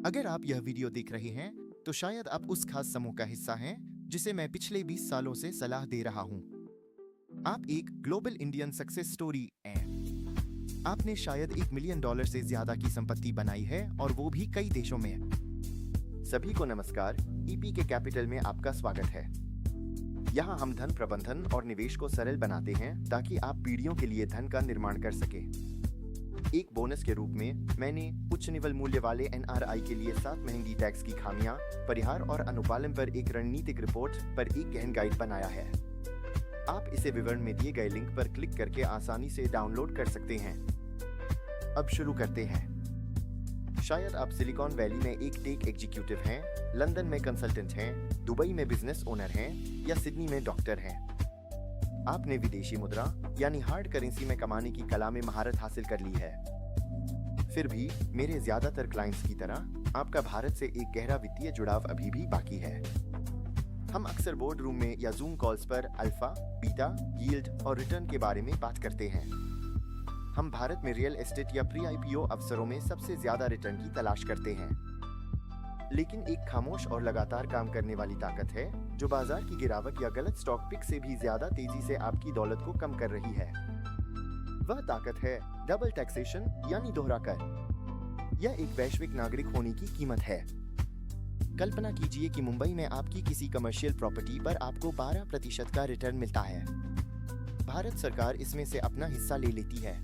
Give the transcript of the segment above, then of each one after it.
अगर आप यह वीडियो देख रहे हैं तो शायद आप उस खास समूह का हिस्सा हैं जिसे मैं पिछले 20 सालों से सलाह दे रहा हूं। आप एक ग्लोबल इंडियन सक्सेस स्टोरी हैं। आपने शायद $1 मिलियन से ज्यादा की संपत्ति बनाई है और वो भी कई देशों में। सभी को नमस्कार, ईपी के कैपिटल में आपका स्वागत है। यहाँ हम धन प्रबंधन और निवेश को सरल बनाते हैं ताकि आप पीढ़ियों के लिए धन का निर्माण कर सके। एक बोनस के रूप में मैंने उच्च निवल मूल्य वाले एनआरआई के लिए 7 महंगी टैक्स की खामियां, परिहार और अनुपालन पर एक रणनीतिक रिपोर्ट पर एक गहन गाइड बनाया है। आप इसे विवरण में दिए गए लिंक पर क्लिक करके आसानी से डाउनलोड कर सकते हैं। अब शुरू करते हैं। शायद आप सिलिकॉन वैली में एक टेक एग्जीक्यूटिव हैं, लंदन में कंसल्टेंट हैं, दुबई में बिजनेस ओनर हैं या सिडनी में डॉक्टर हैं। आपने विदेशी मुद्रा यानी हार्ड करेंसी में कमाने की कला में महारत हासिल कर ली है। फिर भी मेरे ज्यादातर क्लाइंट्स की तरह आपका भारत से एक गहरा वित्तीय जुड़ाव अभी भी बाकी है। हम अक्सर बोर्ड रूम में या जूम कॉल्स पर अल्फा, बीटा, यील्ड और रिटर्न के बारे में बात करते हैं। हम भारत में रियल एस्टेट या प्री आईपीओ अवसरों में सबसे ज्यादा रिटर्न की तलाश करते हैं। लेकिन एक खामोश और लगातार काम करने वाली ताकत है जो बाजार की गिरावट या गलत स्टॉक पिक से भी ज्यादा तेजी से आपकी दौलत को कम कर रही है। वह ताकत है डबल टैक्सेशन यानी दोहरा कर। यह एक वैश्विक नागरिक होने की कीमत है। कल्पना कीजिए कि मुंबई में आपकी किसी कमर्शियल प्रॉपर्टी पर आपको 12% का रिटर्न मिलता है। भारत सरकार इसमें से अपना हिस्सा ले लेती है।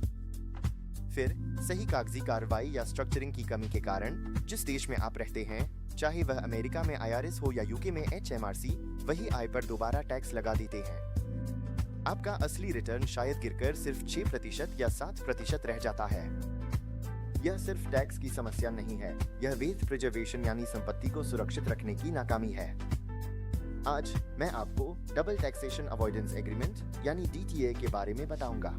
फिर सही कागजी कार्रवाई या स्ट्रक्चरिंग की कमी के कारण जिस देश में आप रहते हैं, चाहे वह अमेरिका में आईआरएस हो या यूके में एचएमआरसी, वही आय पर दोबारा टैक्स लगा देते हैं। आपका असली रिटर्न शायद गिरकर सिर्फ 6% या 7% रह जाता है। यह सिर्फ टैक्स की समस्या नहीं है, यह वेल्थ प्रिजर्वेशन यानी संपत्ति को सुरक्षित रखने की नाकामी है। आज मैं आपको डबल टैक्सेशन अवॉइडेंस एग्रीमेंट यानी डीटीए के बारे में बताऊंगा।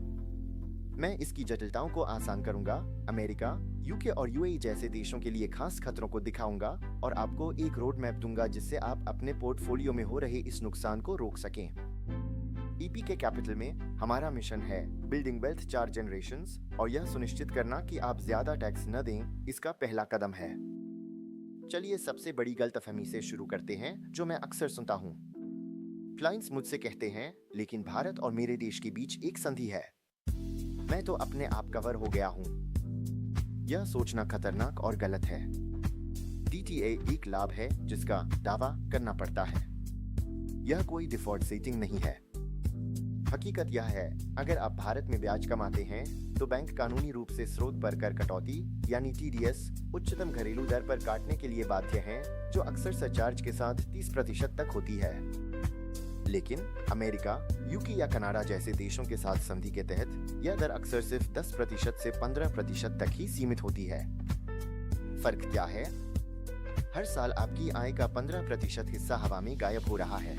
मैं इसकी जटिलताओं को आसान करूंगा, अमेरिका, यूके और यूएई जैसे देशों के लिए खास खतरों को दिखाऊंगा और आपको एक रोड मैप दूंगा जिससे आप अपने पोर्टफोलियो में हो रहे इस नुकसान को रोक सकें। ईपी के कैपिटल में हमारा मिशन है बिल्डिंग वेल्थ 4 जनरेशंस और यह सुनिश्चित करना कि आप ज्यादा टैक्स न दें, इसका पहला कदम है। चलिए सबसे बड़ी गलतफहमी से शुरू करते हैं जो मैं अक्सर सुनता हूँ। क्लाइंट्स मुझसे कहते हैं, लेकिन भारत और मेरे देश के बीच एक संधि है, मैं तो अपने आप कवर हो गया हूं। यह सोचना खतरनाक और गलत है। डीटीए एक लाभ है जिसका दावा करना पड़ता है। यह कोई डिफॉल्ट सेटिंग नहीं है। हकीकत यह है, अगर आप भारत में ब्याज कमाते हैं तो बैंक कानूनी रूप से स्रोत पर कर कटौती यानी टीडीएस उच्चतम घरेलू दर पर काटने के लिए बाध्य हैं, जो अक्सर सरचार्ज के साथ 30% तक होती है। लेकिन अमेरिका, यूके या कनाडा जैसे देशों के साथ संधि के तहत यह दर अक्सर सिर्फ 10% से 15% तक ही सीमित होती है। फर्क क्या है? हर साल आपकी आय का 15% हिस्सा हवा में गायब हो रहा है।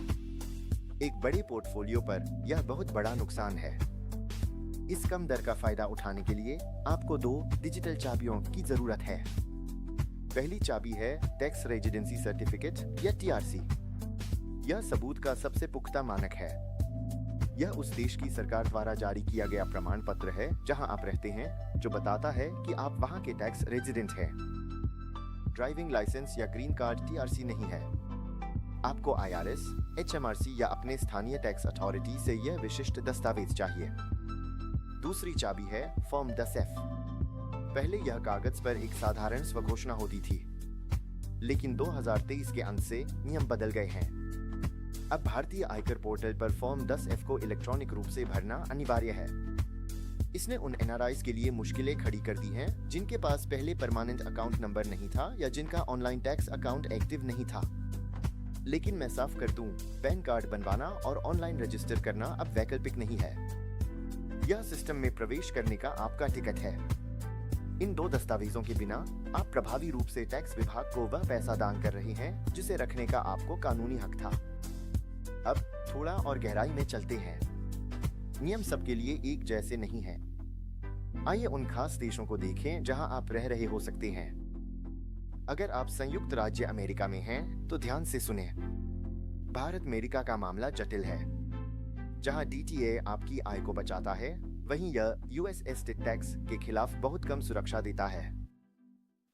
एक बड़े पोर्टफोलियो पर यह बहुत बड़ा नुकसान है। इस कम दर का फायदा उठाने के लिए आपको 2 डिजिटल चाबियों की जरूरत है। पहली चाबी है टैक्स रेजिडेंसी सर्टिफिकेट या टीआरसी। यह सबूत का सबसे पुख्ता मानक है। यह उस देश की सरकार द्वारा जारी किया गया प्रमाण पत्र है जहां आप रहते हैं, जो बताता है कि आप वहां के टैक्स रेजिडेंट हैं। ड्राइविंग लाइसेंस या ग्रीन कार्ड टीआरसी नहीं है। आपको आईआरएस, एचएमआरसी या अपने स्थानीय टैक्स अथॉरिटी से यह विशिष्ट दस्तावेज चाहिए। दूसरी चाबी है फॉर्म 10F। पहले यह कागज पर एक साधारण स्वघोषणा होती थी, लेकिन 2023 के अंत से नियम बदल गए हैं। अब भारतीय आयकर पोर्टल पर फॉर्म 10F को इलेक्ट्रॉनिक रूप से भरना अनिवार्य है। इसने उन एनआरआईज के लिए मुश्किलें खड़ी कर दी हैं जिनके पास पहले परमानेंट अकाउंट नंबर नहीं था या जिनका ऑनलाइन टैक्स अकाउंट एक्टिव नहीं था। लेकिन मैं साफ कर दूं, पैन कार्ड बनवाना और ऑनलाइन रजिस्टर करना अब वैकल्पिक नहीं है। यह सिस्टम में प्रवेश करने का आपका टिकट है। इन 2 दस्तावेजों के बिना आप प्रभावी रूप से टैक्स विभाग को वह पैसा दान कर रहे हैं जिसे रखने का आपको कानूनी हक था। अब थोड़ा और गहराई में चलते हैं। नियम सबके लिए एक जैसे नहीं हैं। आइए उन खास देशों को देखें जहां आप रह रहे हो सकते हैं। अगर आप संयुक्त राज्य अमेरिका में हैं, तो ध्यान से सुने। भारत अमेरिका का मामला जटिल है। जहां डीटीए आपकी आय को बचाता है, वहीं यह यूएस एस्टेट टैक्स के खिलाफ बहुत कम सुरक्षा देता है।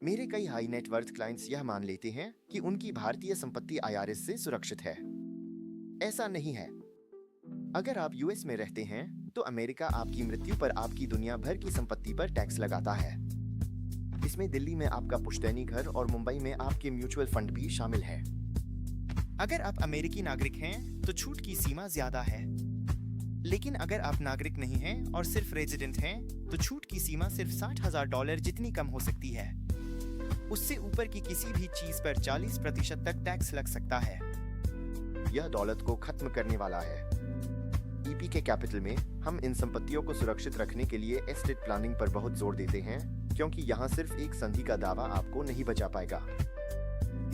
मेरे कई हाई नेटवर्थ क्लाइंट्स यह मान लेते हैं कि उनकी भारतीय संपत्ति आईआरएस से सुरक्षित है। ऐसा नहीं है। अगर आप यूएस में रहते हैं तो अमेरिका आपकी मृत्यु पर आपकी दुनिया भर की संपत्ति पर टैक्स लगाता है। इसमें दिल्ली में आपका पुश्तैनी घर और मुंबई में आपके म्यूचुअल फंड भी शामिल है। अगर आप अमेरिकी नागरिक हैं तो छूट की सीमा ज्यादा है, लेकिन अगर आप नागरिक नहीं हैं और सिर्फ रेजिडेंट हैं तो छूट की सीमा सिर्फ $60,000 जितनी कम हो सकती है। उससे ऊपर की किसी भी चीज पर 40% तक टैक्स लग सकता है। यह दौलत को खत्म करने वाला है। ईपी के कैपिटल में हम इन संपत्तियों को सुरक्षित रखने के लिए एस्टेट प्लानिंग पर बहुत जोर देते हैं, क्योंकि यहाँ सिर्फ एक संधि का दावा आपको नहीं बचा पाएगा।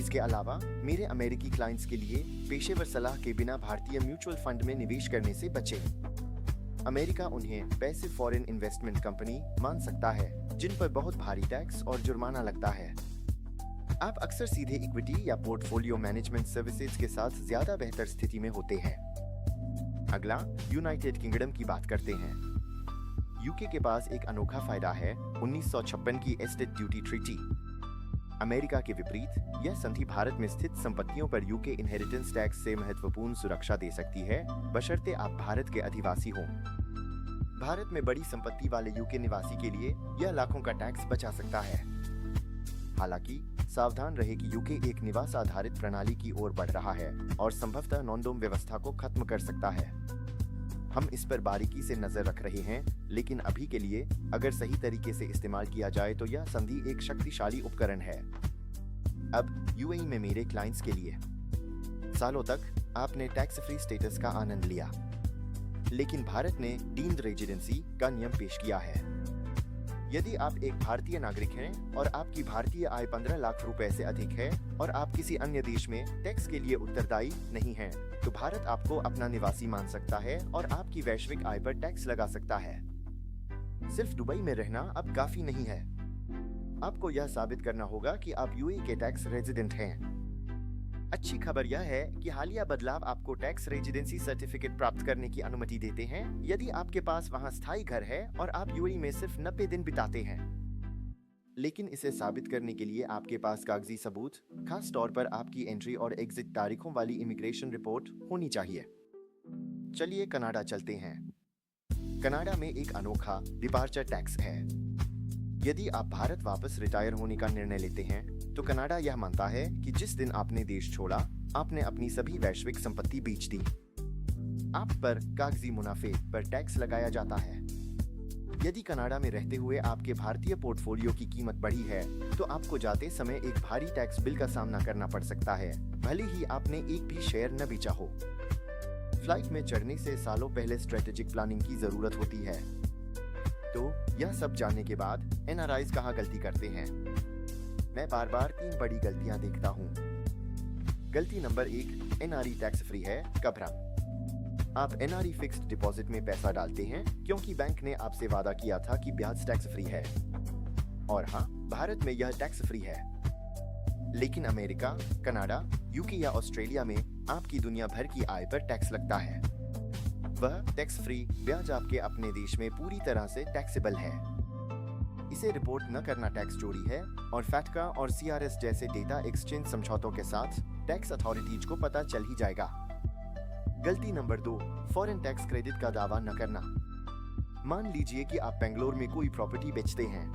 इसके अलावा मेरे अमेरिकी क्लाइंट्स के लिए पेशेवर सलाह के बिना भारतीय म्यूचुअल फंड में निवेश करने से बचें। अमेरिका उन्हें पैसिव फॉरेन इन्वेस्टमेंट कंपनी मान सकता है, जिन पर बहुत भारी टैक्स और जुर्माना लगता है। आप अक्सर सीधे इक्विटी या पोर्टफोलियो मैनेजमेंट सर्विसेज के साथ ज्यादा बेहतर स्थिति में होते हैं। अगला यूनाइटेड किंगडम की बात करते हैं। यूके के पास एक अनोखा फायदा है, 1956 की एस्टेट ड्यूटी ट्रीटी। अमेरिका के विपरीत यह संधि भारत में स्थित संपत्तियों पर यूके इनहेरिटेंस टैक्स से महत्वपूर्ण सुरक्षा दे सकती है, बशर्ते आप भारत के अधिवासी हों। भारत में बड़ी संपत्ति वाले यूके निवासी के लिए यह लाखों का टैक्स बचा सकता है। हालांकि सावधान रहे कि यूके एक निवास आधारित प्रणाली की ओर बढ़ रहा है और संभवतः नॉन-डोम व्यवस्था को खत्म कर सकता है। हम इस पर बारीकी से नजर रख रहे हैं, लेकिन अभी के लिए अगर सही तरीके से इस्तेमाल किया जाए तो यह संधि एक शक्तिशाली उपकरण है। अब यूएई में मेरे क्लाइंट्स के लिए सालों तक आपने टैक्स फ्री स्टेटस का आनंद लिया, लेकिन भारत ने डीम्ड रेजिडेंसी का नियम पेश किया है। यदि आप एक भारतीय नागरिक हैं और आपकी भारतीय आय 15 लाख रुपए से अधिक है और आप किसी अन्य देश में टैक्स के लिए उत्तरदायी नहीं हैं, तो भारत आपको अपना निवासी मान सकता है और आपकी वैश्विक आय पर टैक्स लगा सकता है। सिर्फ दुबई में रहना अब काफी नहीं है। आपको यह साबित करना होगा कि आप यूएई के टैक्स रेजिडेंट हैं। अच्छी खबर यह है कि हालिया बदलाव आपको टैक्स रेजिडेंसी सर्टिफिकेट प्राप्त करने की अनुमति देते हैं यदि आपके पास वहां स्थायी घर है और आप यूएई में सिर्फ 90 दिन बिताते हैं। लेकिन इसे साबित करने के लिए आपके पास कागजी सबूत, खास तौर पर आपकी एंट्री और एग्जिट तारीखों वाली इमिग्रेशन रिपोर्ट होनी चाहिए। चलिए कनाडा चलते हैं। कनाडा में एक अनोखा डिपार्चर टैक्स है। यदि आप भारत वापस रिटायर होने का निर्णय लेते हैं तो कनाडा यह मानता है कि जिस दिन आपने देश छोड़ा, आपने अपनी सभी वैश्विक संपत्ति बेच दी। आप पर कागजी मुनाफे पर टैक्स लगाया जाता है। यदि कनाडा में रहते हुए आपके भारतीय पोर्टफोलियो की कीमत बढ़ी है तो आपको जाते समय एक भारी टैक्स बिल का सामना करना पड़ सकता है, भले ही आपने एक भी शेयर न बेचा हो। फ्लाइट में चढ़ने से सालों पहले स्ट्रेटेजिक प्लानिंग की जरूरत होती है। तो यह सब जानने के बाद एनआरआईज कहाँ गलती करते हैं? मैं बार बार 3 बड़ी गलतियां देखता हूँ। गलती नंबर 1, एनआरई टैक्स फ्री है का भ्रम। आप एनआरई फिक्स्ड डिपॉजिट में पैसा डालते हैं क्योंकि बैंक ने आपसे वादा किया था कि ब्याज टैक्स फ्री है। और हाँ, भारत में यह टैक्स फ्री है। लेकिन अमेरिका, कनाडा, यूके या ऑस्ट्रेलिया में आपकी दुनिया भर की आय पर टैक्स लगता है। वह टैक्स फ्री ब्याज आपके अपने देश में पूरी तरह से टैक्सेबल है। इसे रिपोर्ट न करना टैक्स चोरी है और फैटका और सीआरएस जैसे डेटा एक्सचेंज समझौतों के साथ टैक्स अथॉरिटीज को पता चल ही जाएगा। गलती नंबर 2, फॉरेन टैक्स क्रेडिट का दावा न करना। मान लीजिए कि आप बेंगलोर में कोई प्रॉपर्टी बेचते हैं।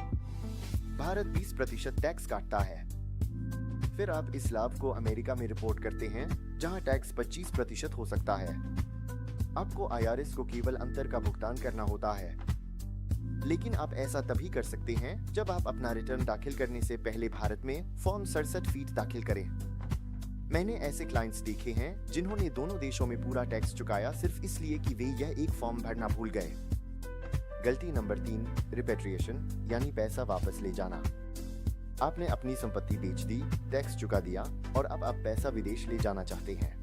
भारत 20% टैक्स काटता है। फिर आप इस लाभ को अमेरिका में रिपोर्ट करते हैं, जहां टैक्स 25% हो सकता है। आपको आईआरएस को केवल अंतर का भुगतान करना होता है। लेकिन आप ऐसा तभी कर सकते हैं जब आप अपना रिटर्न दाखिल करने से पहले भारत में फॉर्म 67 फीट दाखिल करें। मैंने ऐसे क्लाइंट्स देखे हैं जिन्होंने दोनों देशों में पूरा टैक्स चुकाया सिर्फ इसलिए कि वे यह एक फॉर्म भरना भूल गए। गलती नंबर 3, रिपेट्रिएशन यानी पैसा वापस ले जाना। आपने अपनी संपत्ति बेच दी, टैक्स चुका दिया और अब आप पैसा विदेश ले जाना चाहते हैं।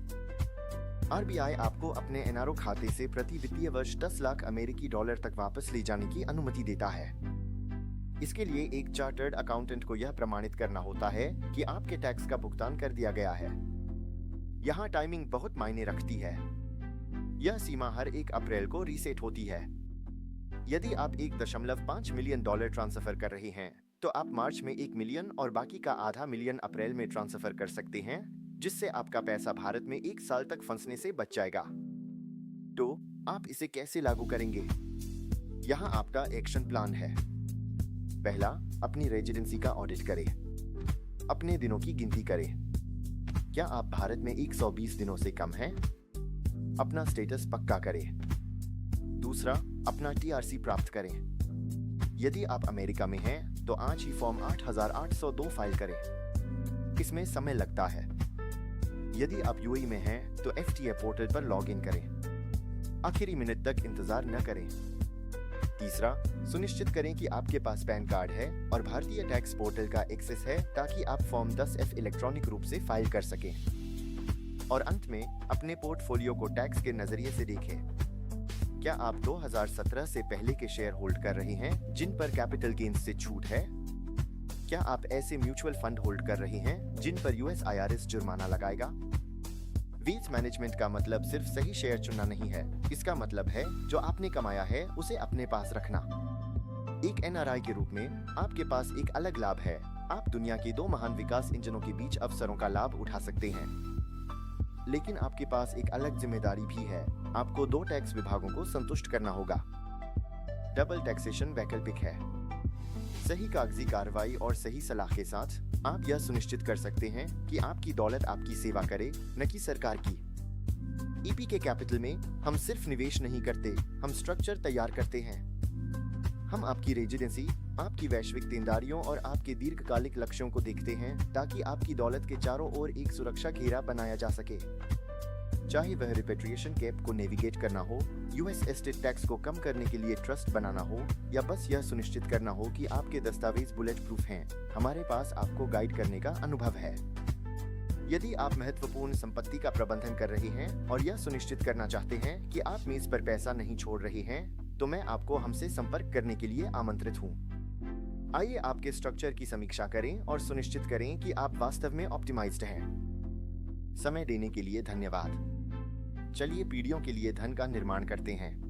आरबीआई आपको अपने एनआरओ खाते से प्रति वित्तीय वर्ष 10 लाख अमेरिकी डॉलर तक वापस ले जाने की अनुमति देता है। इसके लिए एक चार्टर्ड अकाउंटेंट को यह प्रमाणित करना होता है कि आपके टैक्स का भुगतान कर दिया गया है। यहाँ टाइमिंग बहुत मायने रखती है। यह सीमा हर 1 अप्रैल को रीसेट होती है। यदि आप $1.5 मिलियन ट्रांसफर कर रहे हैं तो आप मार्च में 1 मिलियन और बाकी का आधा मिलियन अप्रैल में ट्रांसफर कर सकते हैं, जिससे आपका पैसा भारत में 1 साल तक फंसने से बच जाएगा। तो आप इसे कैसे लागू करेंगे? यहाँ आपका एक्शन प्लान है। पहला, अपनी रेजिडेंसी का ऑडिट करें। अपने दिनों की गिनती करें। क्या आप भारत में 120 दिनों से कम हैं? अपना स्टेटस पक्का करें। दूसरा, अपना टीआरसी प्राप्त करें। यदि आप अमेरिका में हैं, तो आज ही फॉर्म 8802 फाइल करें। इसमें समय लगता है। यदि आप यूएई में हैं, तो एफटीए पोर्टल पर लॉग इन करें। आखिरी मिनट तक इंतजार न करें। तीसरा, सुनिश्चित करें कि आपके पास पैन कार्ड है और भारतीय टैक्स पोर्टल का एक्सेस है, ताकि आप फॉर्म 10F इलेक्ट्रॉनिक रूप से फाइल कर सकें। और अंत में, अपने पोर्टफोलियो को टैक्स के नजरिए से देखें। क्या आप 2017 से पहले के शेयर होल्ड कर रहे हैं जिन पर कैपिटल गेन्स से छूट है? क्या आप ऐसे म्यूचुअल फंड होल्ड कर रहे हैं जिन पर यूएस IRS जुर्माना लगाएगा? वेल्थ मैनेजमेंट का मतलब सिर्फ सही शेयर चुनना नहीं है। इसका मतलब है जो आपने कमाया है उसे अपने पास रखना। एक NRI के रूप में आपके पास एक अलग लाभ है। आप दुनिया के 2 महान विकास इंजनों के बीच अवसरों का लाभ उठा सकते हैं। लेकिन आपके पास एक अलग जिम्मेदारी भी है। आपको 2 टैक्स विभागों को संतुष्ट करना होगा। डबल टैक्सेशन वैकल्पिक है। सही कागजी कार्रवाई और सही सलाह के साथ आप यह सुनिश्चित कर सकते हैं कि आपकी दौलत आपकी सेवा करे, न कि सरकार की। ईपी के कैपिटल में हम सिर्फ निवेश नहीं करते, हम स्ट्रक्चर तैयार करते हैं। हम आपकी रेजिडेंसी, आपकी वैश्विक देनदारियों और आपके दीर्घकालिक लक्ष्यों को देखते हैं, ताकि आपकी दौलत के चारों ओर एक सुरक्षा घेरा बनाया जा सके। चाहे वह रिपेट्रिएशन कैप को नेविगेट करना हो, यूएस एस्टेट टैक्स को कम करने के लिए ट्रस्ट बनाना हो, या बस यह सुनिश्चित करना हो कि आपके दस्तावेज बुलेट प्रूफ हैं, हमारे पास आपको गाइड करने का अनुभव है। यदि आप महत्वपूर्ण संपत्ति का प्रबंधन कर रहे हैं और यह सुनिश्चित करना चाहते हैं कि आप मेज पर पैसा नहीं छोड़ रहे हैं, तो मैं आपको हमसे संपर्क करने के लिए आमंत्रित हूँ। आइए आपके स्ट्रक्चर की समीक्षा करें और सुनिश्चित करें कि आप वास्तव में ऑप्टिमाइज्ड हैं। समय देने के लिए धन्यवाद। चलिए पीढ़ियों के लिए धन का निर्माण करते हैं।